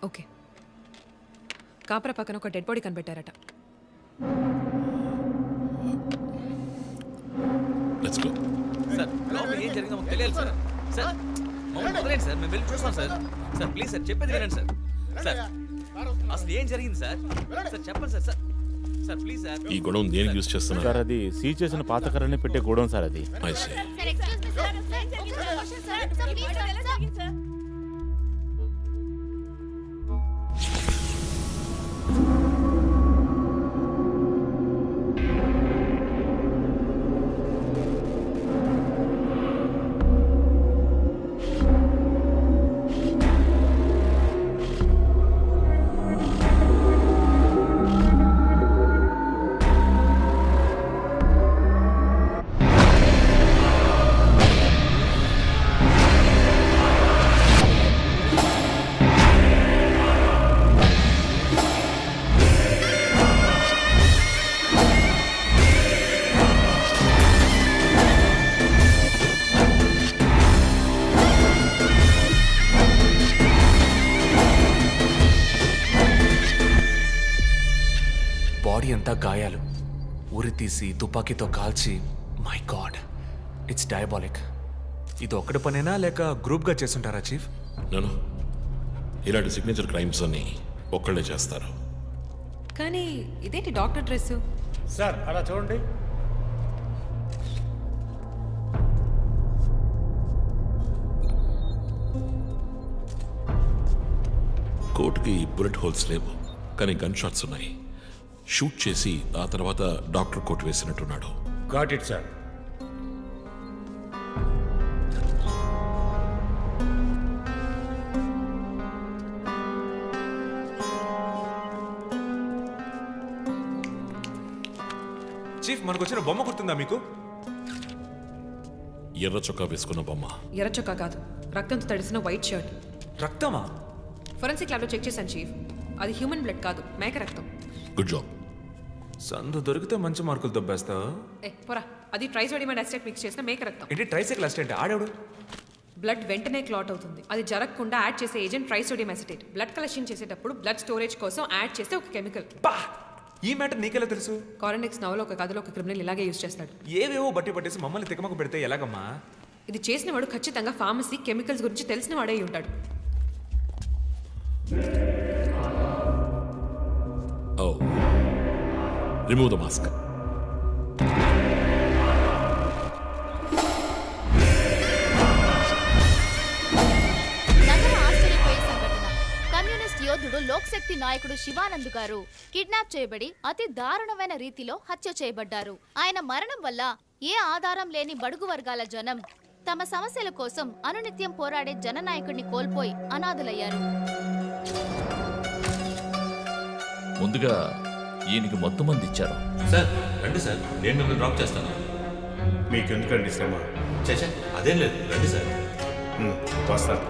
Okay. కాపర పక్కన ఒక డెడ్ బాడీ కనిపెట్టారట. Let's go. సార్ లోపల ఏం జరిగిందో మాకు తెలియాలి సార్. సార్ మమ్మల్ని వదిలేండి సార్, మేము వెళ్ళి చూస్తాం సార్. సార్ ప్లీజ్ సార్, చెప్పేది వినండి సార్. సార్ అసలు ఏం జరిగింది సార్? సార్ చెప్పండి sir. Sir sir please sir. ఈ గొడవ దేనికి యూజ్ చేస్తున్నారు? సార్ అది సీజ్ చేసిన పాత కర్రని పెట్టే గోడౌన్ సార్ అది. I see. బాడీ అంతా గాయాలు, ఉరి తీసి తుపాకీతో కాల్చి, మై గాడ్, ఇట్స్ డయాబాలిక్. ఇది ఒక్కడి పనేనా లేక గ్రూప్గా చేస్తుంటారా చీఫ్? నేను ఇలాంటి సిగ్నేచర్ క్రైమ్స్ అన్ని ఒక్కళ్ళే చేస్తారు. కానీ ఇదేంటి డాక్టర్ డ్రెస్? సార్ అలా చూడండి. కోట్కి బుల్లెట్ హోల్స్ లేవు, కానీ గన్ షాట్స్ ఉన్నాయి. షూట్ చేసి ఆ తర్వాత డాక్టర్ కోట్ వేసినట్టున్నాడు. Got it sir. చీఫ్ మనకు వచ్చిన బొమ్మ గుర్తుందా మీకు? ఎర్ర చొక్కా వేసుకున్న బొమ్మ. ఎర్ర చొక్కా కాదు, రక్తంతో తడిసిన వైట్ షర్ట్. రక్తమా? ఫోరెన్సిక్ ల్యాబ్లో చెక్ చేశాను చీఫ్, అది హ్యూమన్ బ్లడ్ కాదు, మేక రక్తం. Good job. సందు దొరికితే మంచి మార్కులు దొబ్బేస్తావు. పోరా, అది ట్రైసోడియం అసిటేట్ మిక్స్ చేసిన మేక రక్తం. ఏంటి ట్రైసైకిల్ అసిస్టెంట్ ఆడాడు? బ్లడ్ వెంటనే క్లాట్ అవుతుంది. అది జరగకుండా యాడ్ చేసే agent trisodium acetate. Blood collection చేసేటప్పుడు బ్లడ్ స్టోరేజ్ కోసం యాడ్ చేసే ఒక కెమికల్. బా, ఈ మ్యాటర్ నీకెలా తెలుసు? కారెనిక్స్ నవలో ఒక కథలో ఒక క్రిమినల్ ఇలాగే యూజ్ చేస్తాడు. ఏవేవో బట్టి పట్టేసి మమ్మల్ని తికమక పెడితే ఎలాగమ్మా? ఇది చేసిన వాడు ఖచ్చితంగా ఫార్మసీ కెమికల్స్ గురించి తెలిసిన వాడే అయి ఉంటాడు. Oh. Remove the mask. నగర ఆశ్చర్యపోయే సంఘటన. కమ్యూనిస్ట్ యోధుడు లోక్శక్తి నాయకుడు శివానంద్ గారు కిడ్నాప్ చేయబడి అతి దారుణమైన రీతిలో హత్య చేయబడ్డారు. ఆయన మరణం వల్ల ఏ ఆధారం లేని బడుగు వర్గాల జనం తమ సమస్యల కోసం అనునిత్యం పోరాడే జననాయకుడిని కోల్పోయి అనాథులయ్యారు. ముందుగా ఈయనకి మొత్తం మంది ఇచ్చారు. సార్ రండి సార్, నేను మిమ్మల్ని డ్రాప్ చేస్తాను. మీకెందుకండి శ్రమ? చేసా అదేం లేదు, రండి సార్. వస్తాను.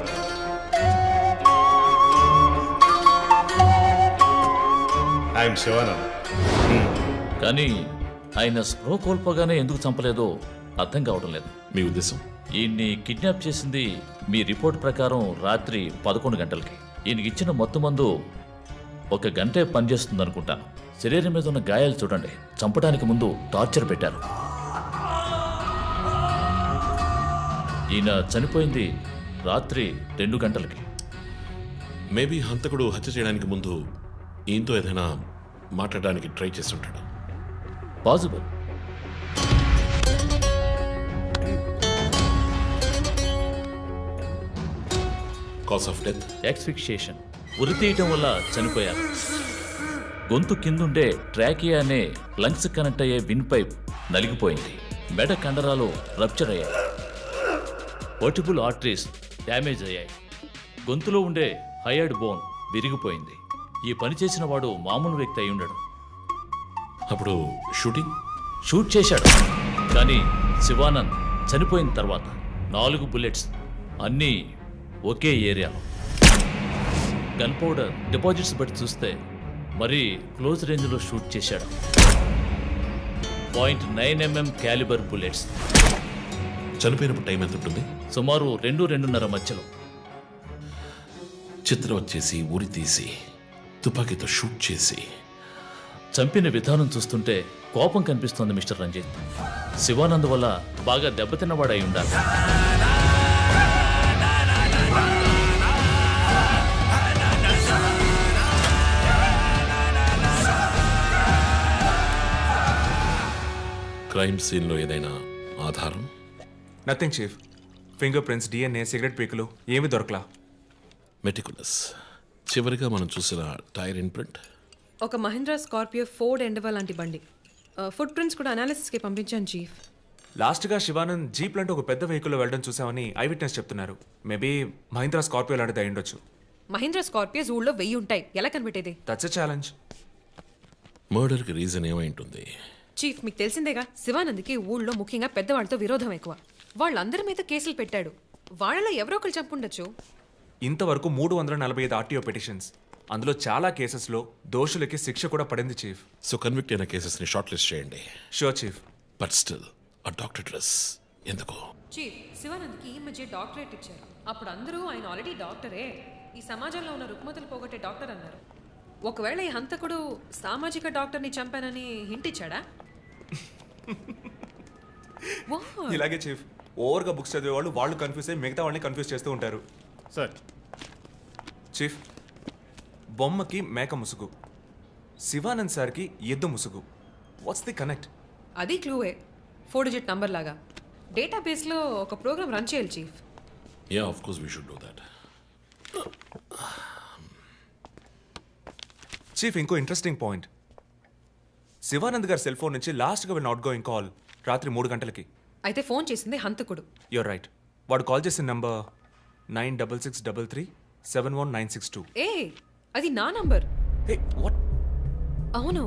ఐఎమ్ శివానంద్. కానీ ఆయన స్పృహ కోల్పోగానే ఎందుకు చంపలేదో అర్థం కావడం లేదు. మీ ఉద్దేశం? ఈయన్ని కిడ్నాప్ చేసింది మీ రిపోర్ట్ ప్రకారం రాత్రి 11 గంటలకి. ఈయనకి ఇచ్చిన మొత్తం మందు 1 గంటే పనిచేస్తుంది అనుకుంటాను. శరీరం మీద ఉన్న గాయాలు చూడండి, చంపడానికి ముందు టార్చర్ పెట్టారు. ఈయన చనిపోయింది రాత్రి 2 గంటలకి. మేబీ హంతకుడు హత్య చేయడానికి ముందు ఈయనతో ఏదైనా మాట్లాడడానికి ట్రై చేస్తుంటాడు. Possible. Cause of death? Asphyxiation, ఉరి తీయటం వల్ల చనిపోయారు. గొంతు కిందుండే ట్రాకియా అనే లంగ్స్ కనెక్ట్ అయ్యే విన్ పైప్ నలిగిపోయింది. మెడ కండరాలు రప్చర్ అయ్యాయి. వర్టిబుల్ ఆర్టరీస్ డ్యామేజ్ అయ్యాయి. గొంతులో ఉండే హైయర్డ్ బోన్ విరిగిపోయింది. ఈ పని చేసిన వాడు మామూలు వ్యక్తి అయి ఉండడు. అప్పుడు షూట్ చేశాడు. కానీ శివానంద్ చనిపోయిన తర్వాత 4 బుల్లెట్స్, అన్నీ ఒకే ఏరియాలో. గన్ పౌడర్ డిపాజిట్స్ బట్టి చూస్తే మరీ క్లోజ్ రేంజ్లో షూట్ చేశాడు. 0.9 mm క్యాలిబర్ బుల్లెట్స్. చనిపోయినప్పుడు టైం ఎంత ఉంటుంది? సుమారు 2-2:30 మధ్యలో. చిత్రం చేసి ఉరి తీసి తుపాకీతో షూట్ చేసి చంపిన విధానం చూస్తుంటే కోపం కనిపిస్తోంది మిస్టర్ రంజిత్. శివానంద్ వల్ల బాగా దెబ్బతిన్నవాడై ఉండాలి. క్రైమ్ సీన్లో ఏదైనా ఆధారం? Nothing chief. Finger prints, DNA, cigarette పీకులు ఏమీ దొరకలా. మెటికులస్. చివరిగా మనం చూసిన టైర్ ఇన్ప్రింట్ ఒక మహీంద్రా స్కార్పియో ఫోర్డ్ ఎండవా లాంటి బండి. ఫుట్ ప్రింట్స్ కూడా అనాలిసిస్కి పంపించాను చీఫ్. లాస్ట్గా శివానంద్ జీప్ లాంటి ఒక పెద్ద వెహికల్లో వెళ్ళడం చూసామని ఐ విట్నెస్ చెప్తున్నారు. మేబీ మహీంద్రా స్కార్పియో లాంటిది అయి ఉండొచ్చు. మహీంద్రా స్కార్పియోస్ ఊళ్ళో 1000 ఉంటాయి, ఎలా కనిపెట్టేది? That's a challenge. మర్డర్కి రీజన్ ఏమై ఉంటుంది? చీఫ్, మీకు తెలిసిందేగా, శివానంద్కి ఊళ్ళో ముఖ్యంగా పెద్దవాళ్ళతో విరోధం ఎక్కువ. వాళ్ళందరి మీద కేసులు పెట్టాడు. వాళ్ళలో ఎవరో ఒకరు చంపుండొచ్చు. ఇంతవరకు 345 ఆర్టీఓ పిటిషన్స్, అందులో చాలా కేసెస్లో దోషులకి శిక్ష కూడా పడింది చీఫ్. సో కన్విక్ట్ అయిన కేసెస్ని షార్ట్ లిస్ట్ చేయండి. Sure chief. బట్ స్టిల్ ఆ డాక్టర్ డ్రెస్ ఎందుకు? చీఫ్, శివానంద్కి ఈ మధ్య డాక్టరేట్ ఇచ్చారు. అప్పుడు అందరూ ఆయన ఆల్రెడీ డాక్టరే, ఈ సమాజంలో ఉన్న రుగ్మతలు పోగొట్టే డాక్టర్ అన్నారు. ఒకవేళ ఈ హంతకుడు సామాజిక డాక్టర్ని చంపానని హింట్ ఇచ్చాడా? What? ఇలాగే చీఫ్, ఓవర్గా బుక్స్ చదివే వాళ్ళు కన్ఫ్యూజ్ అయ్యి మిగతా వాళ్ళని కన్ఫ్యూజ్ చేస్తూ ఉంటారు. సార్ చీఫ్, బొమ్మకి మేక ముసుగు, శివానంద్ సార్కి ఎద్దు ముసుగు. What's the connect? అది క్లూవే, 4 డిజిట్ నంబర్ లాగా. డేటాబేస్లో ఒక ప్రోగ్రామ్ రన్ చేయాలి chief. Yeah, of course we should do that. Chief, ఇంకో ఇంట్రెస్టింగ్ పాయింట్. శివానంద్ గారి సెల్ ఫోన్ నుంచి లాస్ట్గా వెళ్ళిన అవుట్ గోయింగ్ కాల్ రాత్రి 3 గంటలకి. అయితే ఫోన్ చేసింది హంతకుడు. You're right. వాడు కాల్ చేసిన నంబర్ 9663371962. ఏ, అది నా నంబర్. Hey what? అవును,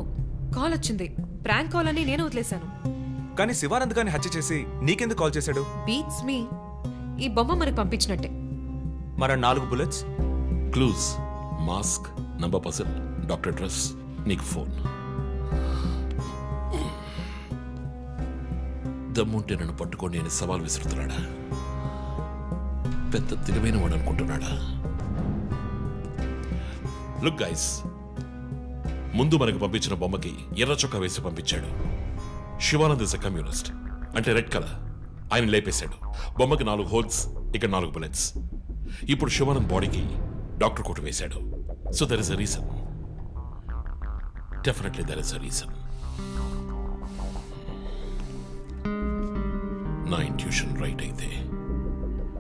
కాల్ వచ్చింది. ప్రాంక్ కాల్ అని నేను వదిలేశాను. కానీ శివానంద్ గారిని హత్య చేసి నీకెందుకు కాల్ చేశాడు? బీట్స్ మీ. ఈ బొమ్మ మనకు పంపించినట్టే. మరి 4 bullets? Clues, mask, number person, doctor dress, నీకు ఫోన్. దమ్ముంటే నన్ను పట్టుకొని నేను సవాల్ విసురుతున్నాడా? పెద్ద తెలివైన వాడు అనుకుంటున్నాడా? లుక్ గైస్, ముందు మనకు పంపించిన బొమ్మకి ఎర్ర చొక్కా వేసి పంపించాడు. శివానంద్ ఇస్ ఎ కమ్యూనిస్ట్, అంటే రెడ్ కలర్. ఆయన లేపేశాడు. బొమ్మకి 4 హోల్స్, ఇక్కడ 4 బుల్లెట్స్. ఇప్పుడు శివానంద్ బాడీకి డాక్టర్ కోట్ వేశాడు. So there is a reason. Definitely there is a reason. నా ఇంట్యూషన్ రైట్ అయితే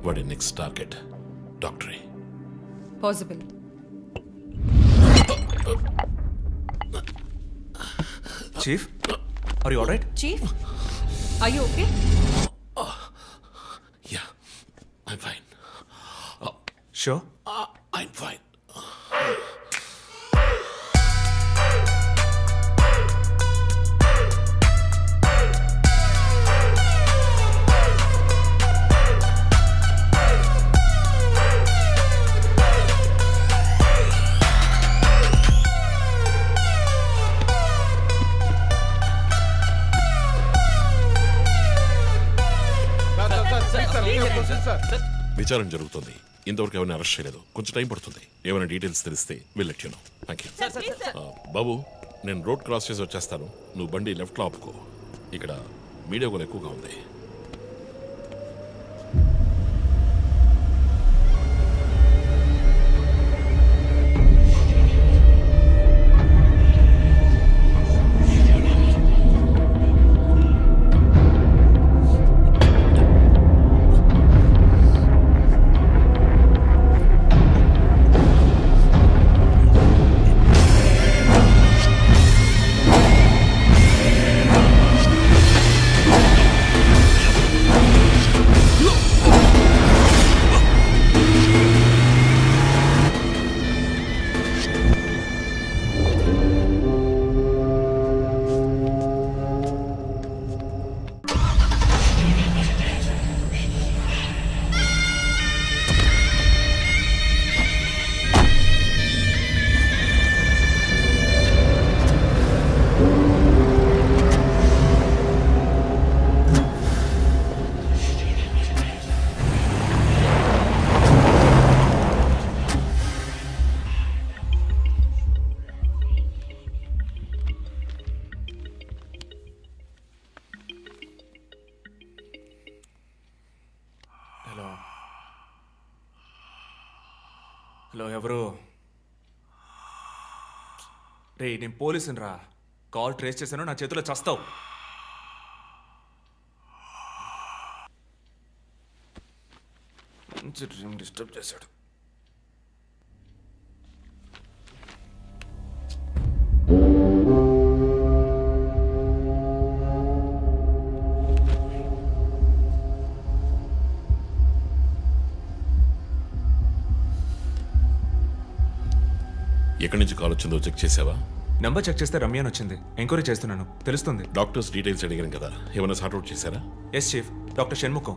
వాడి నెక్స్ట్ టార్గెట్ డాక్టరే. Possible. Chief, are you alright? Chief, are you okay? Yeah, I'm fine. Sure. I'm fine. విచారణ జరుగుతుంది. ఇంతవరకు ఎవరిని arrest చేయలేదు. కొంచెం టైం పడుతుంది. ఏమైనా డీటెయిల్స్ తెలిస్తే will let you know. Thank you. బాబు, నేను రోడ్ క్రాస్ చేసి వచ్చేస్తాను. నువ్వు బండి లెఫ్ట్లో ఆపుకో. ఇక్కడ మీడియా కూడా ఎక్కువగా ఉంది. హలో ఎవరు? రే నేను పోలీసుని రా. కాల్ ట్రేస్ చేశాను, నా చేతిలో చస్తావు. మంచి డ్రీమ్ డిస్టర్బ్ చేశాడు. ఎక్కడి నుంచి కాల్ వచ్చిందో చెక్ చేసావా? నెంబర్ చెక్ చేస్తే రమ్య అని వచ్చింది. ఎంక్వైరీ చేస్తున్నాను, తెలుస్తుంది. డాక్టర్స్ డీటెయిల్స్ అడిగాను కదా, ఏమైనా సార్ట్అవుట్ చేశారా? Yes chief, doctor Shanmukham.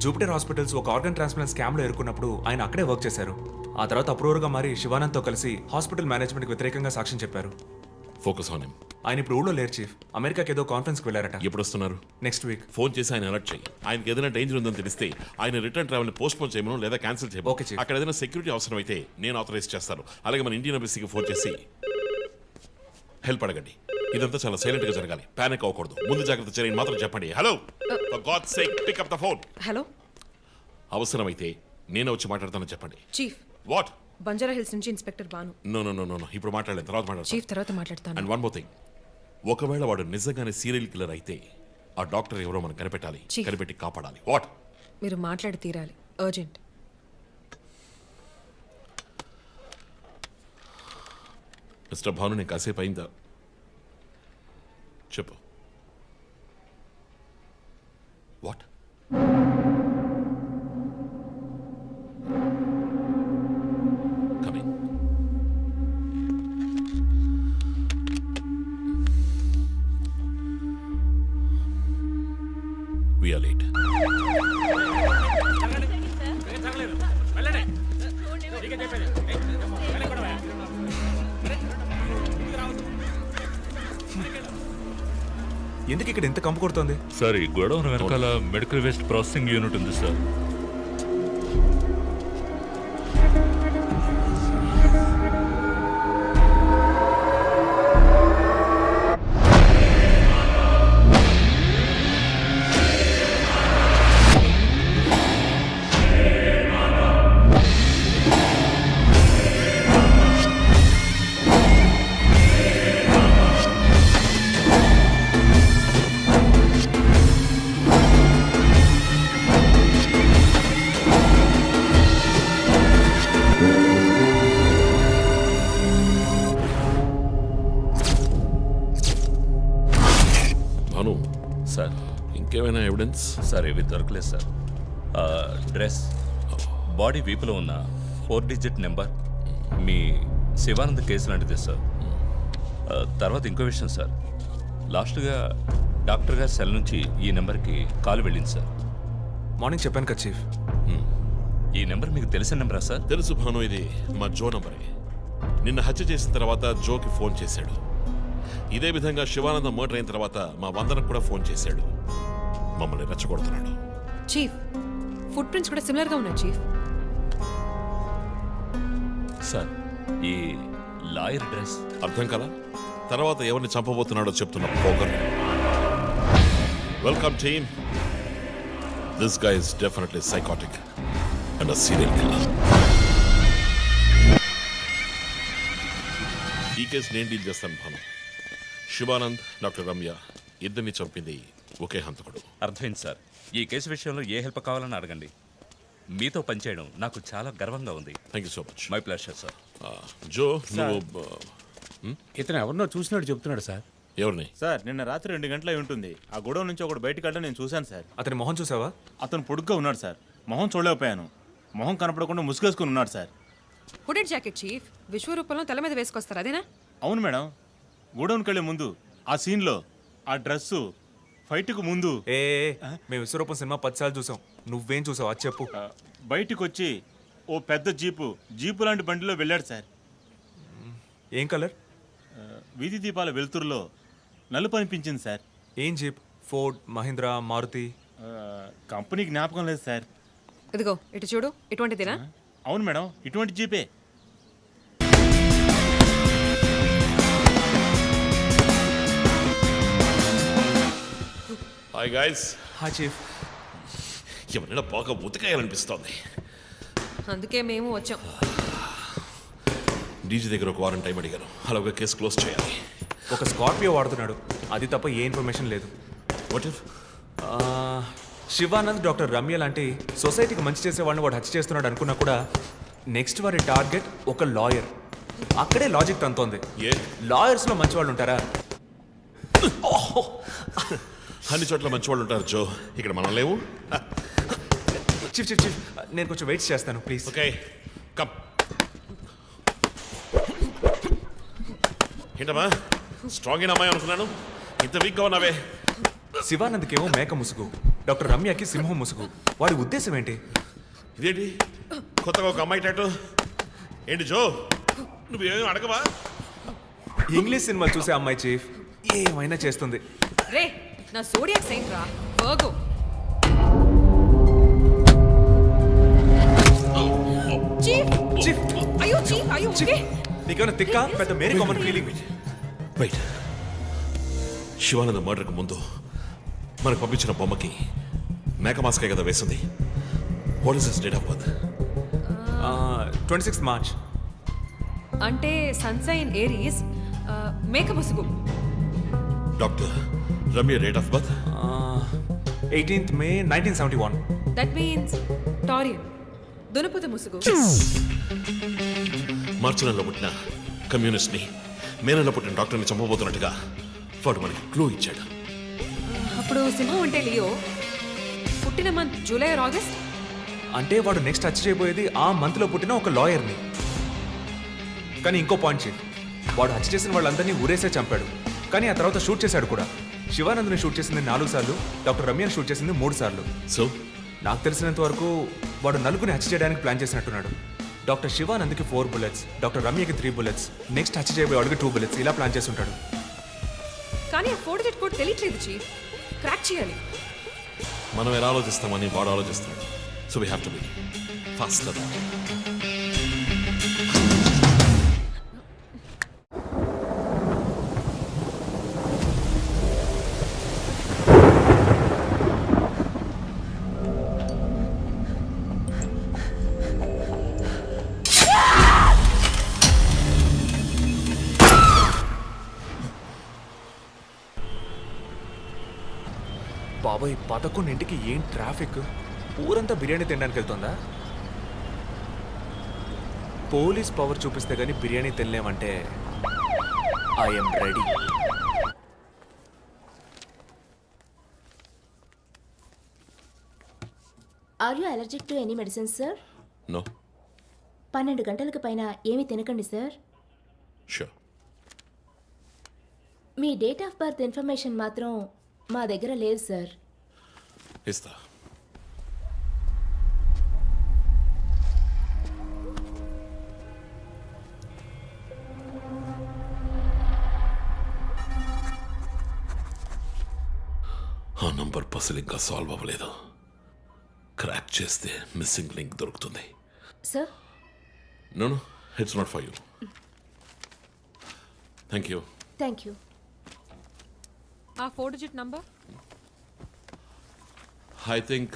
Jupiter hospitals ఒక ఆర్గన్ ట్రాన్స్ప్లాంట్ స్కామ్లో ఎరుకున్నప్పుడు ఆయన అక్కడే వర్క్ చేశారు. ఆ తర్వాత అప్రూవర్గా మారి శివానంద్తో కలిసి హాస్పిటల్ మేనేజ్మెంట్కి వ్యతిరేకంగా సాక్ష్యం చెప్పారు. Focus on him. ఆయన ఇప్పుడు ఊళ్ళో లేరు చీఫ్, అమెరికాకి ఏదో కాన్ఫరెన్స్కి వెళ్ళారట. ఎప్పుడు వస్తున్నారు? Next week. ఫోన్ చేసి ఆయన అలర్ట్ చేయి. ఆయనకి ఏదైనా డేంజర్ ఉందని తెలిస్తే ఆయన రిటర్న్ ట్రావెల్ పోస్ట్ పోన్ చేయమను లేదా క్యాన్సిల్ చేయమను. Okay, chief. అక్కడ ఏదైనా సెక్యూరిటీ అవసరం అయితే నేను ఆథరైజ్ చేస్తాను. అలాగే మన ఇండియన్ ఎంబసీకి ఫోన్ చేసి హెల్ప్ అడగండి. ఇదంతా చాలా సైలెంట్ గా జరగాలి, పానిక్ అవ్వకూడదు. ముందు జాగ్రత్త చర్యని మాత్రం చెప్పండి. Hello, for god's sake pick up the phone. Hello అవసరమైతే నేను వచ్చి మాట్లాడతానని చెప్పండి. Chief, what? బంజారా హిల్స్ నుంచి inspector Banu. No no no no, ఇప్పుడు మాట్లాడలేదు, తర్వాత మాట్లాడతాను. చీఫ్ తర్వాత మాట్లాడతాను. అండ్ వన్ మోర్ థింగ్, ఒకవేళ వాడు నిజంగానే సీరియల్ కిల్లర్ అయితే ఆ డాక్టర్ ఎవరో మనం కనిపెట్టాలి, Chief. కనిపెట్టి కాపాడాలి. వాట్? మీరు మాట్లాడి తీరాలి, అర్జెంట్. మిస్టర్ భాను, నేను కాసేపు అయిందా? చెప్పు. What? Coming. We are late. ఎందుకు ఇక్కడ ఎంత కంపు కొడుతోంది? సార్ ఈ గొడవను వెనకాల మెడికల్ వేస్ట్ ప్రాసెసింగ్ యూనిట్ ఉంది సార్. భాను, సార్ ఇంకేమైనా ఎవిడెన్స్? సార్ ఇవి దొరకలేదు సార్. డ్రెస్, బాడీ వీపులో ఉన్న 4 డిజిట్ నెంబర్ మీ శివానంద్ కేసు లాంటిది సార్. తర్వాత ఇంకో విషయం సార్, లాస్ట్గా డాక్టర్ గారి సెల్ నుంచి ఈ నెంబర్కి కాల్ వెళ్ళింది సార్. మార్నింగ్ చెప్పాను కదా చీఫ్. ఈ నెంబర్ మీకు తెలిసిన నెంబరా సార్? తెలుసు భాను, ఇది మా జో నంబరే. నిన్న హత్య చేసిన తర్వాత జోకి ఫోన్ చేశాడు. ఇదే విధంగా శివానంద మర్డర్ అయిన తర్వాత మా వందనకు కూడా ఫోన్ చేశాడు. మమ్మల్ని రెచ్చగొడుతున్నాడు. చీఫ్, ఫుట్ ప్రింట్స్ కూడా సిమిలర్ గా ఉన్నాయి చీఫ్. సార్ ఈ లాయర్ డ్రెస్ అర్థం కదా? తర్వాత ఎవరిని చంపబోతున్నాడో చెప్తున్న poker. Welcome team. This guy is definitely psychotic and a serial killer. ఈ కేసు నేను డీల్ చేస్తాను భాను. శివానంద్, డాక్టర్ రమ్య ఇద్దరిని చంపింది ఒకే హంతకుడు. అర్థమైంది సార్. ఈ కేసు విషయంలో ఏ హెల్ప్ కావాలని అడగండి. మీతో పనిచేయడం నాకు చాలా గర్వంగా ఉంది. Thank you so much. My pleasure sir. Joe, నువ్వు ఇతను ఎవరినో చూసినట్టు చెప్తున్నాడు సార్. ఎవరిని? సార్ నిన్న రాత్రి 2 గంటలై ఉంటుంది. ఆ గొడవ నుంచి ఒకడు బయటకు వెళ్ళడం నేను చూశాను సార్. అతని మొహం చూసావా? అతను పొడుగ్గా ఉన్నాడు సార్. మొహం చూడలేకపోయాను. మొహం కనపడకుండా ముసుగేసుకుని ఉన్నాడు సార్. హుడెడ్ జాకెట్ చీఫ్, విశ్వరూపంలో తల మీద వేసుకొస్తారు అదేనా? అవును మేడం. గోడౌన్కి వెళ్ళే ముందు ఆ సీన్లో ఆ డ్రెస్సు ఫైట్కు ముందు ఏ మేము విశ్వరూపం సినిమా 10 సార్లు చూసాం. నువ్వేం చూసావు అది చెప్పు. బయటికి వచ్చి ఓ పెద్ద జీపు లాంటి బండిలో వెళ్ళాడు సార్. ఏం కలర్? వీధి దీపాల వెలుతురులో నలుపు అనిపించింది సార్. ఏం jeep? Ford, Mahindra, Maruti? Company జ్ఞాపకం లేదు సార్. ఇదిగో ఇటు చూడు, ఇటువంటిదేనా? అవును మేడం, ఇటువంటి జీపే. Hi guys. హా చీఫ్. ఎవరైనా బాగా ఉతకాయాలనిపిస్తోంది. అందుకే మేము వచ్చాం. డీజీ దగ్గర ఒక వారం టైం అడిగాను. అలాగే కేసు క్లోజ్ చేయాలి. ఒక స్కార్పియో వాడుతున్నాడు, అది తప్ప ఏ ఇన్ఫర్మేషన్ లేదు. What if Shivanand, doctor Ramya లాంటి సొసైటీకి మంచి చేసే వాళ్ళని వాడు హత్య చేస్తున్నాడు అనుకున్నా కూడా నెక్స్ట్ వారి టార్గెట్ ఒక లాయర్. అక్కడే లాజిక్ తంతోంది. ఏ లాయర్స్లో మంచి వాళ్ళు ఉంటారా? అన్ని చోట్ల మంచి వాళ్ళు ఉంటారు జో, ఇక్కడ మనం లేవు. చీఫ్ చీఫ్ చీఫ్ నేను కొంచెం వెయిట్ చేస్తాను ప్లీజ్. Okay come. ఏంటమ్మా స్ట్రాంగ్ అయిన అమ్మాయి అనుకున్నాను, ఇంత వీక్గా ఉన్నావే. శివానంద్కేమో మేక ముసుగు, డాక్టర్ రమ్యకి సింహం ముసుగు. వాడి ఉద్దేశం ఏంటి? ఇదేంటి కొత్తగా ఒక అమ్మాయి టాటూ ఏంటి జో, నువ్వేమీ అడగవా? ఇంగ్లీష్ సినిమా చూసే అమ్మాయి చీఫ్ ఏమైనా చేస్తుంది. రే నా సోడియాక్ సైన్ రా వర్గో. చీఫ్ చీఫ్ అయ్యో చీఫ్ అయ్యో ఓకే. నీకేమైనా తిక్క పెద్ద మేరీ కామన్ ఫీలింగ్? వెయిట్, శివానంద మర్డర్కు ముందు మనకు పంపించిన బొమ్మకి మేక మాస్కే కదా వేసింది. What is his date of birth? 26 March. అంటే సన్సైన్ ఏరీస్ మేక ముసుగు. Doctor Ramya date of birth? 18th May 1971. That means Taurean దునుపుత ముసుగు. మార్చి నెలలో పుట్టిన కమ్యూనిస్ట్ని మే నెలలో పుట్టిన డాక్టర్ని చంపబోతున్నట్టుగా వాడు మనకి క్లూ ఇచ్చాడు. అప్పుడు సింహం అంటే లియో, పుట్టిన మంత్ జూలై ఆర్ ఆగస్ట్. అంటే వాడు నెక్స్ట్ హత్య చేయబోయేది ఆ మంత్లో పుట్టిన ఒక లాయర్ని. కానీ ఇంకో పాయింట్ చీఫ్, వాడు హత్య చేసిన వాళ్ళందరినీ ఊరేసే చంపాడు. కానీ ఆ తర్వాత షూట్ చేశాడు కూడా. శివానంద్ని షూట్ చేసింది 4 సార్లు, డాక్టర్ రమ్యని షూట్ చేసింది 3 సార్లు. సో నాకు తెలిసినంత వరకు వాడు నలుగురిని హత్య చేయడానికి ప్లాన్ చేసినట్టున్నాడు. డాక్టర్ శివానంద్కి 4 bullets, డాక్టర్ రమ్యకి 3 bullets, నెక్స్ట్ హత్య చేయబోయేవాడికి 2 bullets, ఇలా ప్లాన్ చేసి ఉంటాడు. కానీ ఆ ఫోర్జెట్ కోడ్ తెలియట్లేదు చీఫ్, క్రాక్ చేయాలి. మనం ఎలా ఆలోచిస్తామని వాడు ఆలోచిస్తున్నాడు. So we have to be fast కదా. బాబాయ్ 11ంటికి ఏం ట్రాఫిక్! ఊరంతా బిర్యానీ తినడానికి వెళ్తుందా? పోలీస్ పవర్ చూపిస్తే గానీ బిర్యానీ తినలేమంటే I'm ready. Are you allergic to any medicines sir? No. 12 గంటలకు పైన ఏమీ తినకండి సార్. షూర్. మీ డేట్ ఆఫ్ బర్త్ ఇన్ఫర్మేషన్ మాత్రం మా దగ్గర లేదు సార్. ఇస్తా. ఆ నంబర్ పసిల్ ఇంకా సాల్వ్ అవ్వలేదు. క్రాక్ చేస్తే మిస్సింగ్ లింక్ దొరుకుతుంది. Sir no no, it's not for you. Thank you. Thank you. ఆ 4 digit నంబర్? ఐ థింక్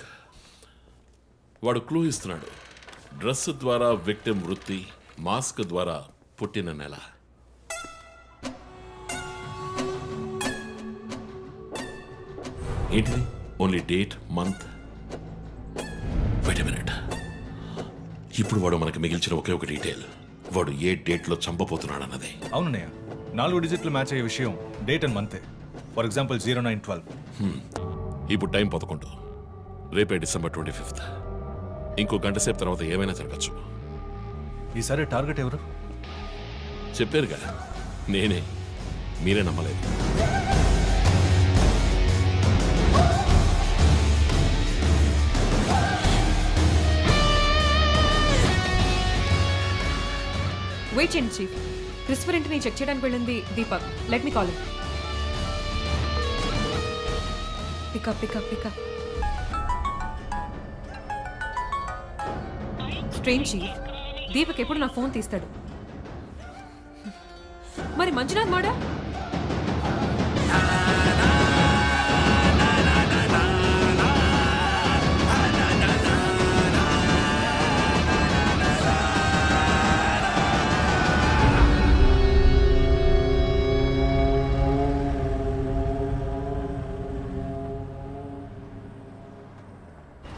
వాడు క్లూ ఇస్తున్నాడు. డ్రెస్ ద్వారా విక్టిమ్ వృత్తి, మాస్క్ ద్వారా పుట్టిన నెల. ఏంటిది? Only date, month. Wait a minute. ఇప్పుడు వాడు మనకి మిగిల్చిన ఒకే ఒక డీటెయిల్, వాడు ఏ డేట్లో చంపబోతున్నాడు అన్నది. అవునన్నయ్య, 4 డిజిట్లు మ్యాచ్ అయ్యే విషయం డేట్ అండ్ మంతే. For example 0912. ఇప్పుడు టైం 11. రేపే December 25th. ఇంకో గంట సేపు తర్వాత ఏమైనా జరగచ్చు. ఈసారి టార్గెట్ ఎవరు? చెప్పారుగా, నేనే. మీరే నమ్మలేదు. వెయిట్ చేయండి చీఫ్. క్రిస్పర్ ఇంటిని చెక్ చేయడానికి వెళ్ళింది Deepak. Let me call. Pick up pick up pick up. Strange chief, Deepak ఎప్పుడు నా ఫోన్ తీస్తాడు. మరి మంజునాథ్ మాడా?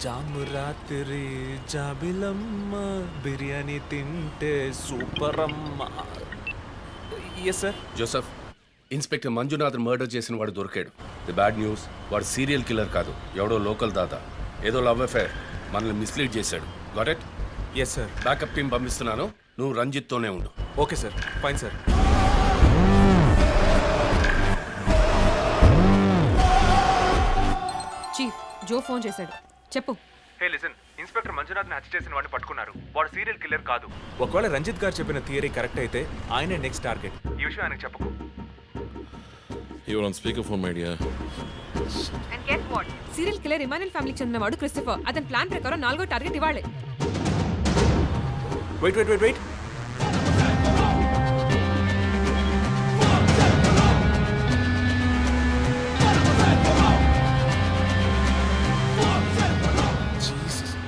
జాము రాత్రి జాబిలమ్మ బిర్యానీ తింటే సూపర్ అమ్మ. Yes sir. Joseph, inspector Manjunath murder చేసిన వాడు దొరికాడు. ది బ్యాడ్ న్యూస్, వాడు సీరియల్ కిల్లర్ కాదు, ఎవడో లోకల్ దాదా. ఏదో లవ్ అఫైర్, మనల్ని మిస్లీడ్ చేశాడు. Got it? Yes sir. Backup team పంపిస్తున్నాను, నువ్వు రంజిత్తోనే ఉండు. Okay sir, fine sir. Chief, Joe phone చేశాడు. చెప్పు. హే లిసన్, ఇన్స్పెక్టర్ మంజునాథ్ని హత్య చేసిన వాడిని పట్టుకున్నారు. వాడు సీరియల్ కిల్లర్ కాదు. ఒకవేళ రంజిత్ గారు చెప్పిన థియరీ కరెక్ట్ అయితే ఆయనే నెక్స్ట్ టార్గెట్. ఈ విషయం ఆయనకు చెప్పకు. You're on speaker phone my dear. And get what? Serial killer Emmanuel ఫ్యామిలీకి చెందినవాడు క్రిస్టఫర్. అతని ప్లాన్ ప్రకారం 4వ టార్గెట్ ఇవాళే. Wait wait wait wait.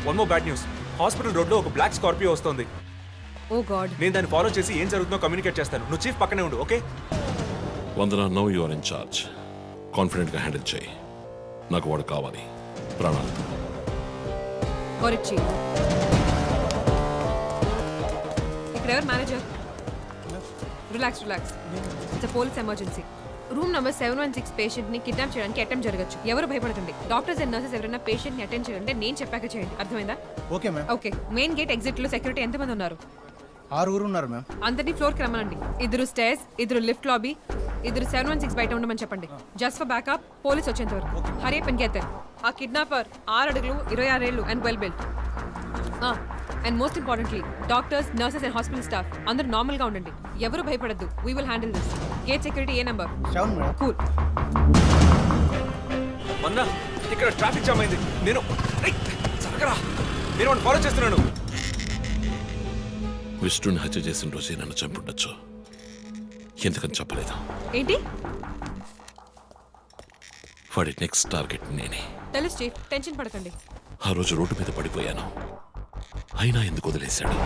One more bad news. Hospital road లో ఒక బ్లాక్ స్కార్పియో వస్తుంది. Oh God. నేను దాన్ని ఫాలో చేసి ఏం జరుగుతుందో కమ్యూనికేట్ చేస్తాను. నువ్వు చీఫ్ పక్కనే ఉండు, okay? Vandana, no you are in charge. Confident గా హ్యాండిల్ చేయి. నాకు వాడు కావాలి. ప్రాణాలు. Got it chief. ఇక్కడ ఎవరు manager? Relax relax. It's police emergency. Room number 716 patient ని కిడ్నాప్ చేయడానికి అటెంప్ట్ జరగచ్చు. ఎవరు భయపడకండి. డాక్టర్స్ అండ్ నర్సెస్ ఎవరైనా పేషెంట్ ని అటెండ్ చేయాలంటే నేను చెప్పాక చేయండి. అర్థమైందా? Okay ma'am. Okay. Main gate exit లో సెక్యూరిటీ ఎంతమంది ఉన్నారు? 6 ఉన్నారు మ్యామ్. అందరినీ ఫ్లోర్ కి రమ్మనండి. 2 స్టేర్స్, 2 లిఫ్ట్ లాబీ, 2 716 బయట ఉండమని చెప్పండి. జస్ట్ ఫర్ బ్యాకప్, పోలీస్ వచ్చేంత వరకు. Hurry up and get there. ఆ కిడ్నాపర్ 6 అడుగులు 26 ఏళ్ళు and well built. And most importantly doctors, nurses and hospital staff అందరూ నార్మల్ గా ఉండండి. ఎవరు భయపడద్దు. We will handle this. Gate security ఏ నెంబర్? 7 మేడం. కూల్. మన్నా, ఇక్కడ ట్రాఫిక్ జామ్ అయింది. నేను సరగరా, నేను వాడిని ఫాలో చేస్తున్నాను. విష్ణుని హత్య చేసిన రోజే నన్ను చంపుండొచ్చు. ఎందుకని చెప్పలేదు? ఏంటి? వాడి నెక్స్ట్ టార్గెట్ నేనే. తెలుసు చీఫ్, టెన్షన్ పడకండి. ఆ రోజు రోడ్డు మీద పడిపోయాను, అయినా ఎందుకు వదిలేశాడు?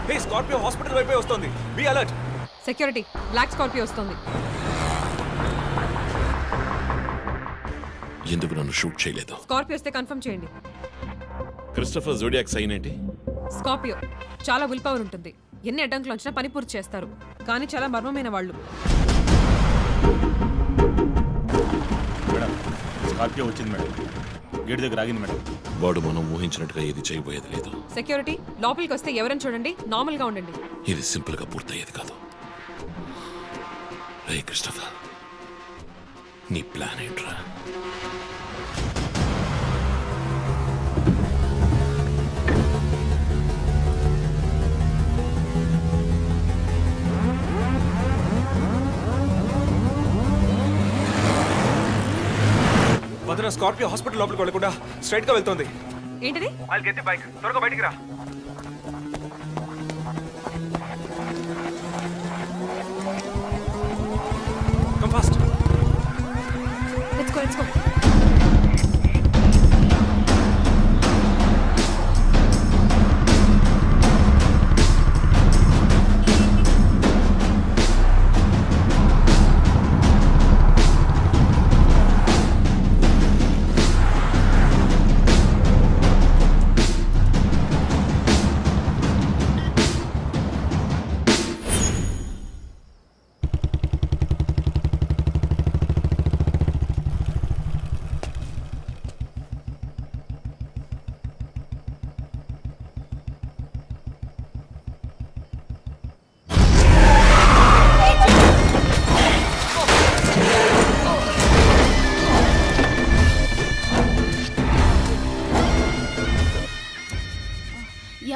హే, స్కార్పియో హాస్పిటల్ వైపే వస్తుంది. Be alert. Security, black Scorpio వస్తుంది. ఎందుకు నన్ను షూట్ చేయలేదు? స్కార్పియో వస్తే కన్ఫర్మ్ చేయండి. క్రిస్టఫర్ జోడియాక్ సైన్ ఏంటి? స్కార్పియో చాలా విల్ పవర్ ఉంటుంది. ఎన్ని అడ్డంకులు వచ్చినా పని పూర్తి చేస్తారు. కానీ చాలా మర్మమైన వాళ్ళు. మేడం, స్కార్పియో వచ్చింది మేడం. గేట్ దగ్గర ఆగింది మేడం. వాడు మనం ఊహించినట్టుగా ఏది చేయబోయేది లేదు. సెక్యూరిటీ, లోపలికి వస్తే ఎవరని చూడండి. నార్మల్ గా ఉండండి. ఇది సింపుల్ గా పూర్తయ్యేది కాదు. రే క్రిస్టఫర్, నీ ప్లాన్ ఏంట్రా? వదన, స్కార్పియో హాస్పిటల్ లోపలికి వెళ్ళకుండా స్ట్రైట్ గా వెళ్తోంది. ఏంటిది? I'll get the bike. త్వరగా బయటికి రా. Come fast. Let's go, let's go.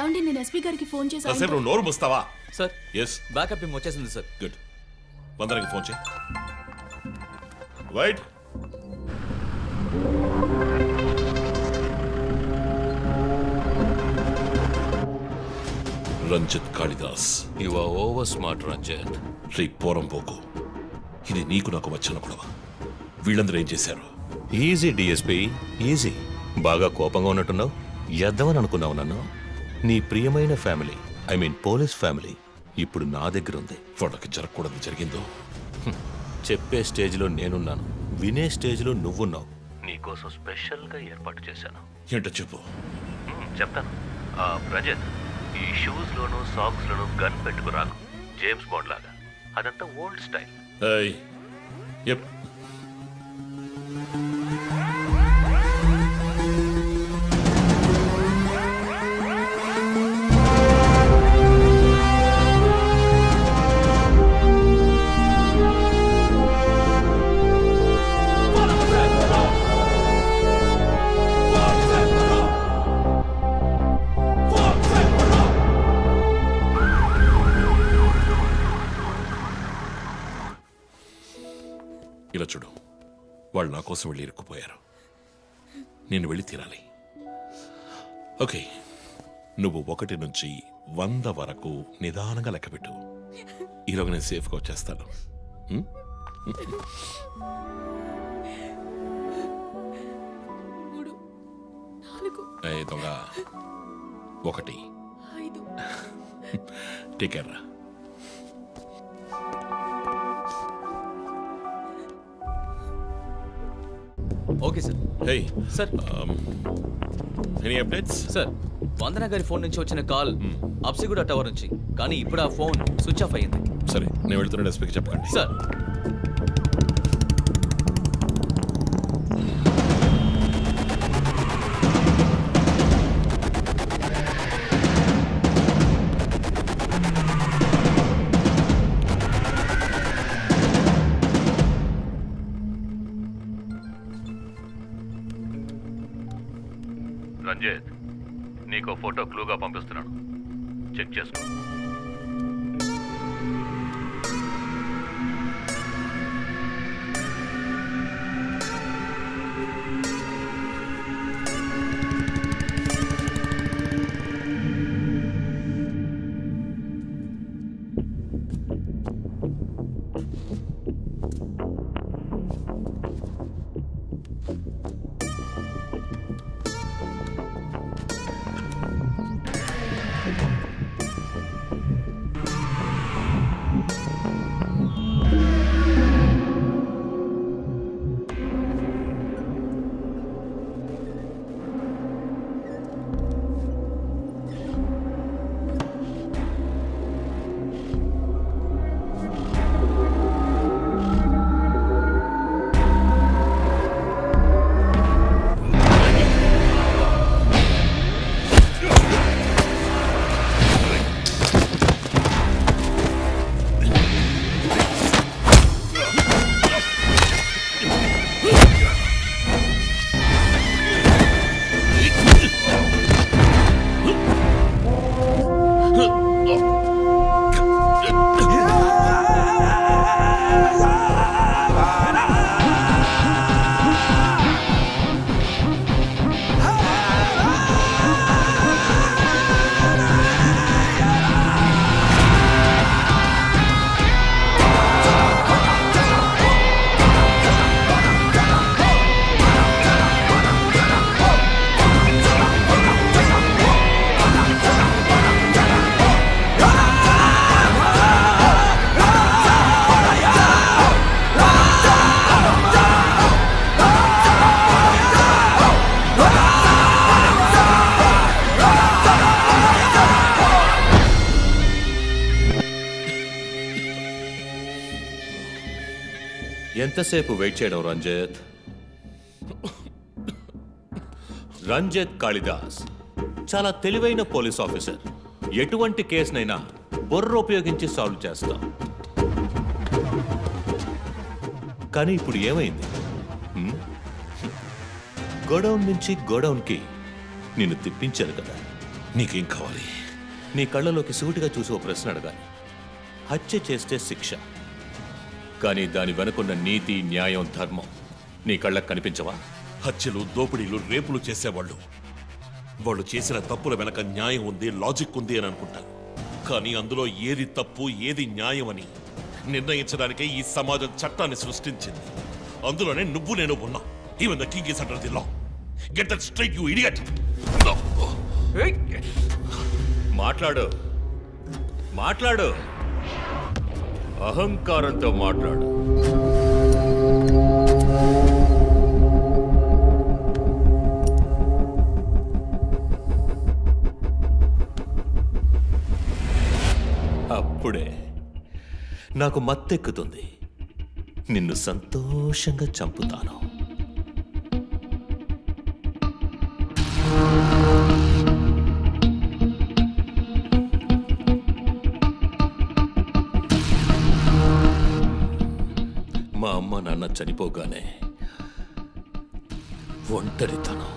ఏమండి, నేను ఎస్పీ గారికి ఫోన్ చేశాను. కాసేపు నువ్వు నోరు మూస్తావా? సార్, ఎస్, బ్యాకప్ టీం వచ్చేసింది సార్. గుడ్. వందనకి ఫోన్ చేయి. Wait. Ranjit Kalidas. You are over smart Ranjit. రే పోరంపోకు, ఇది నీకు నాకు వచ్చిన గొడవ. వీళ్ళందరూ ఏం చేశారు? Easy DSP, easy. బాగా కోపంగా ఉన్నట్టున్నావు. ఎద్దామని అనుకున్నావు నన్ను. నీ ప్రియమైన family, I mean police family, ఇప్పుడు నా దగ్గర ఉంది. వాళ్ళకి జరగకూడదు జరిగిందో. చెప్పే స్టేజ్లో నేనున్నాను, వినే స్టేజ్లో నువ్వున్నావు. నీకోసం స్పెషల్గా ఏర్పాటు చేశాను. ఏంటో చెప్పు. చెప్తాను. రజత్, ఈ షూస్లోను సాక్స్లోను గన్ పెట్టుకురాకు, జేమ్స్ బాండ్ లాగా. అదంతా ఓల్డ్ స్టైల్. ఏయ్, ఎప్. ఇలా చూడు, వాళ్ళు నా కోసం వెళ్ళి ఇరుక్కుపోయారు. నేను వెళ్ళి తీరాలి. ఓకే, నువ్వు 1 నుంచి 100 వరకు నిదానంగా లెక్కపెట్టు. ఈలోగా నేను సేఫ్గా వచ్చేస్తాను. ఉం? ఏయ్ దొంగ, 1 టేక్ కేర్ రా. Okay sir. Hey sir. Any updates? Sir, Vandana గారి ఫోన్ నుంచి వచ్చిన కాల్ అప్సిగూడ టవర్ నుంచి, కానీ ఇప్పుడు ఆ ఫోన్ స్విచ్ ఆఫ్ అయ్యింది. సరే, నేను వెళ్తున్న ఎస్పీకి చెప్పకండి. సార్. రంజిత్, నీకో ఫోటో క్లూగా పంపిస్తున్నాను, చెక్ చేసుకో. ఎంతసేపు వెయిట్ చేయడం రంజిత్? రంజిత్ కాళిదాస్ చాలా తెలివైన పోలీస్ ఆఫీసర్. ఎటువంటి కేసునైనా బుర్ర ఉపయోగించి సాల్వ్ చేస్తాం. కానీ ఇప్పుడు ఏమైంది? గోడౌన్ నుంచి గోడౌన్కి నిన్ను తిప్పించారు కదా. నీకేం కావాలి? నీ కళ్ళలోకి సూటిగా చూసి ఓ ప్రశ్న అడగాలి. హత్య చేస్తే శిక్ష, కానీ దాని వెనుకున్న నీతి, న్యాయం, ధర్మం నీ కళ్ళకు కనిపించవా? హత్యలు, దోపిడీలు, రేపులు చేసేవాళ్ళు వాళ్ళు చేసిన తప్పుల వెనక న్యాయం ఉంది, లాజిక్ ఉంది అని అనుకుంటారు. కానీ అందులో ఏది తప్పు, ఏది న్యాయం అని నిర్ణయించడానికే ఈ సమాజం చట్టాన్ని సృష్టించింది. అందులోనే నువ్వు నేను ఉన్నా. Even the king is under the law. Get that straight, you idiot. మాట్లాడు, మాట్లాడు, అహంకారంతో మాట్లాడు. నాకు మత్తెక్కుతుంది. నిన్ను సంతోషంగా చంపుతాను. మా అమ్మ నాన్న చనిపోగానే ఒంటరితనం,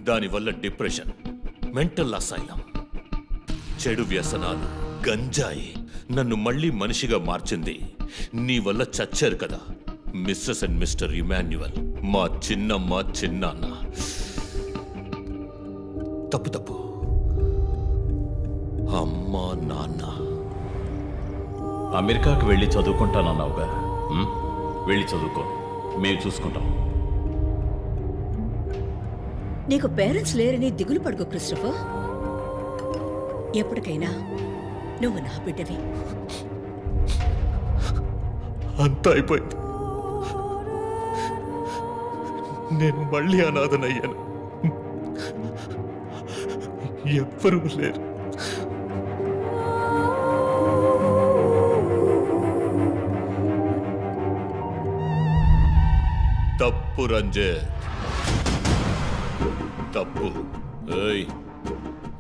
దానివల్ల డిప్రెషన్, మెంటల్ అసైలం, చెడు వ్యసనాలు, గంజాయి నన్ను మళ్ళీ మనిషిగా మార్చింది. నీ వల్ల చచ్చారు కదా మిస్సెస్ అండ్ మిస్టర్ ఇమాన్యువల్, మా చిన్నమ్మ చిన్నాన్న. తప్పు అమ్మా నాన్న. అమెరికాకి వెళ్ళి చదువుకుంటానన్నావుగా, వెళ్ళి చదువుకో, మేము చూసుకుంటాం. నీకు పేరెంట్స్ లేరని దిగులు పడుకో క్రిస్టఫర్. ఎప్పటికైనా నువ్వు నా బిడ్డవి. అంతా అయిపోయింది. నేను మళ్ళీ అనాథనయ్యాను. ఎవ్వరూ లేరు. తప్పు రంజిత్, తప్పు. ఏయ్,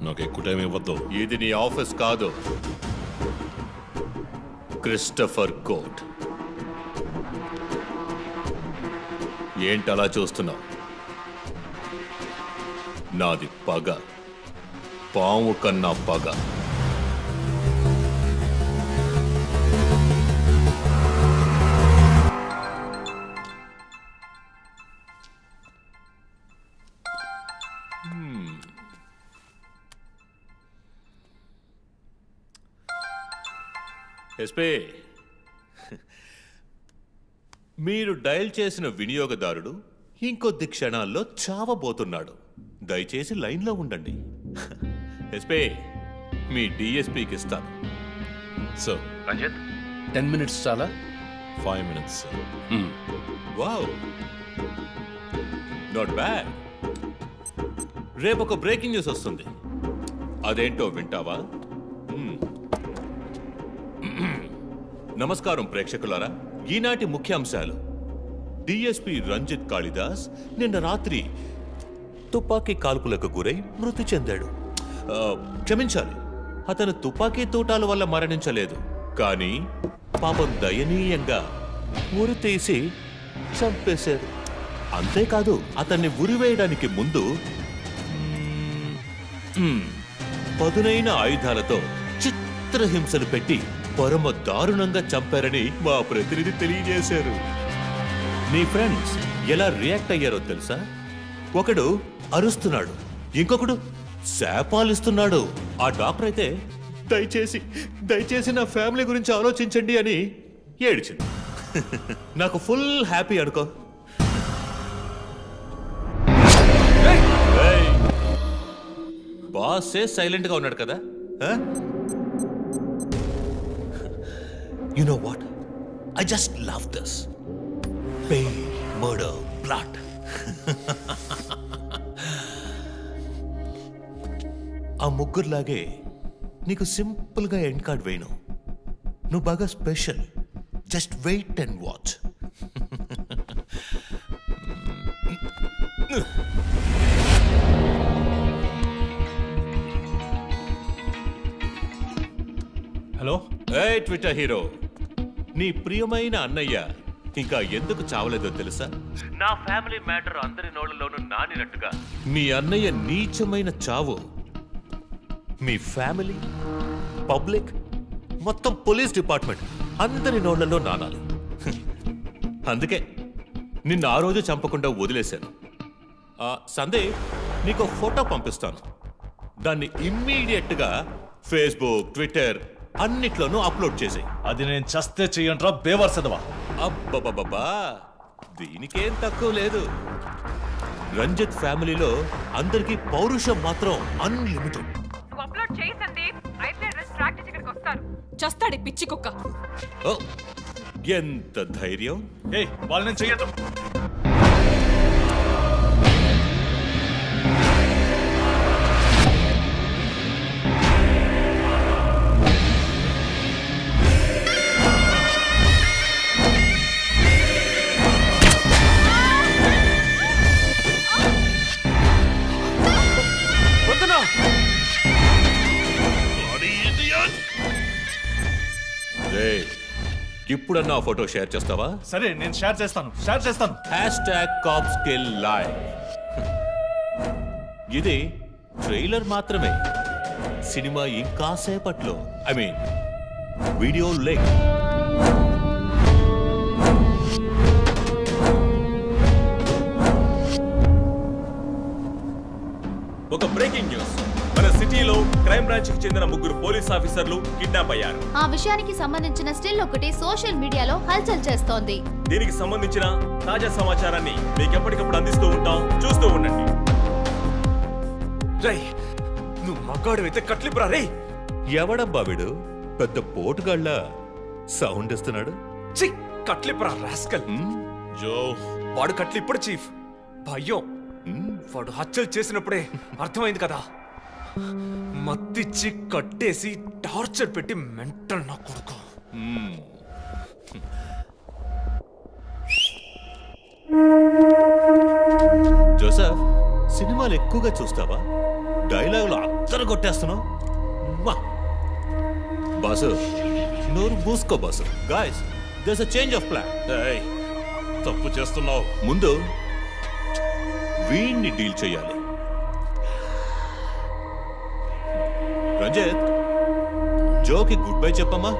నాకు ఎక్కువ టైం ఇవ్వద్దు. ఇది నీ ఆఫీస్ కాదు, క్రిస్టఫర్ కోర్ట్. ఏంటలా చూస్తున్నావు? నాది పగ, పాము కన్నా పగ. ఎస్పీ, మీరు డయల్ చేసిన వినియోగదారుడు ఇంకొద్ది క్షణాల్లో చావబోతున్నాడు. దయచేసి లైన్లో ఉండండి. ఎస్పీ, మీ డిఎస్పీకి ఇస్తాను. సో రంజిత్, 10 minutes చాలా? 5 minutes. Wow, not bad. రేపు ఒక బ్రేకింగ్ న్యూస్ వస్తుంది. అదేంటో వింటావా? నమస్కారం ప్రేక్షకులారా. ఈనాటి ముఖ్యాంశాలు: డిఎస్పీ రంజిత్ కాళిదాస్ నిన్న రాత్రి తుపాకీ కాల్పులకు గురై మృతి చెందాడు. క్షమించాలి, అతను తుపాకీ తూటాల వల్ల మరణించలేదు, కానీ పాపం దయనీయంగా ఉరి తీసి చంపేశారు. అంతేకాదు, అతన్ని ఉరివేయడానికి ముందు పదునైన ఆయుధాలతో చిత్రహింసలు పెట్టి పరమ దారుణంగా చంపారని మా ప్రతినిధి తెలియజేశారు. నీ ఫ్రెండ్స్ ఎలా రియాక్ట్ అయ్యారో తెలుసా? ఒకడు అరుస్తున్నాడు, ఇంకొకడు శాపాలిస్తున్నాడు. ఆ డాక్టర్ అయితే దయచేసి నా ఫ్యామిలీ గురించి ఆలోచించండి అని ఏడ్చింది. నాకు ఫుల్ హ్యాపీ అనుకో. బాసే సైలెంట్ గా ఉన్నాడు కదా. You know what? I just love this. Pain, murder, blood. ఆ ముగ్గురులాగే నీకు సింపుల్గా ఎండ్ కార్డ్ వేయను. నువ్వు బాగా special. Just wait and watch. Hello, ఏ ట్విట్టర్ హీరో, నీ ప్రియమైన అన్నయ్య ఇంకా ఎందుకు చావలేదో తెలుసా? నా ఫ్యామిలీ మ్యాటర్ అందరి నోళ్లలోనూ నానినట్టుగా మీ అన్నయ్య నీచమైన చావు మీ ఫ్యామిలీ, పబ్లిక్, మొత్తం పోలీస్ డిపార్ట్మెంట్ అందరి నోళ్లలో నానాలి. అందుకే నిన్ను ఆ రోజు చంపకుండా వదిలేశాను. సందే, నీకు ఫోటో పంపిస్తాను. దాన్ని ఇమ్మీడియట్గా ఫేస్బుక్, ట్విట్టర్ అన్నిట్లోనూ అప్లోడ్ చేసాయి. అది నేను చస్తే చెయ్యంట్రా బేవర్సదవా. అబ్బబ్బబ్బా, దీనికేం తక్కువ లేదు. రంజిత్ ఫ్యామిలీలో అందరికీ పౌరుషం మాత్రం అన్లిమిటెడ్. అప్లోడ్ చేయి సందీప్, అయితే ట్రాక్ చేసి ఇక్కడికి వస్తారు. చస్తాడి పిచ్చి కుక్క. ఓ, ఎంత ధైర్యం! ఏయ్, వాళ్ళని చెయ్యదు. ఇప్పుడన్నా ఆ ఫోటో షేర్ చేస్తావా? సరే నేను షేర్ చేస్తాను #CopsKillLive. ఇది ట్రైలర్ మాత్రమే. సినిమా ఇంకా సేపట్లో, ఐ మీన్ వీడియో లింక్. ఒక బ్రేకింగ్ న్యూస్. మన సిటీలో క్రైమ్ బ్రాంచ్ కి చెందిన 3 పోలీస్ ఆఫీసర్లు కిడ్నాప్ అయ్యారు. ఆ విషయానికి సంబంధించిన స్టిల్ ఒకటి సోషల్ మీడియాలో హల్చల్ చేస్తోంది. దీనికి సంబంధించిన తాజా సమాచారాన్ని మీకు ఎప్పటికప్పుడు అందిస్తూ ఉంటాం, చూస్తూ ఉండండి. రై నువ్వు మగాడు అయితే కట్లిపురా రే. ఎవడబ్బా వీడు పెద్ద పోటుగాళ్ళ సౌండ్ ఇస్తున్నాడు? చి కట్లిపురా రాస్కల్. జో, వాడు కట్లిప్పుడు చీఫ్. భయం. వాడు హత్యలు చేసినప్పుడే అర్థమైంది కదా. మత్తిచ్చి కట్టేసి టార్చర్ పెట్టి మెంటల్ నా కొడుకు. జోసెఫ్, సినిమాలు ఎక్కువగా చూస్తావా? డైలాగులు అత్తరు కొట్టేస్తున్నావు. బాసు, నోరు మూసుకో boss. Guys, there's a change of plan. ఏయ్, తప్పు చేస్తున్నావు. ముందు వీణ్ణి డీల్ చేయాలి. రంజిత్, జోకి గుడ్ బై చెప్పమ్మా.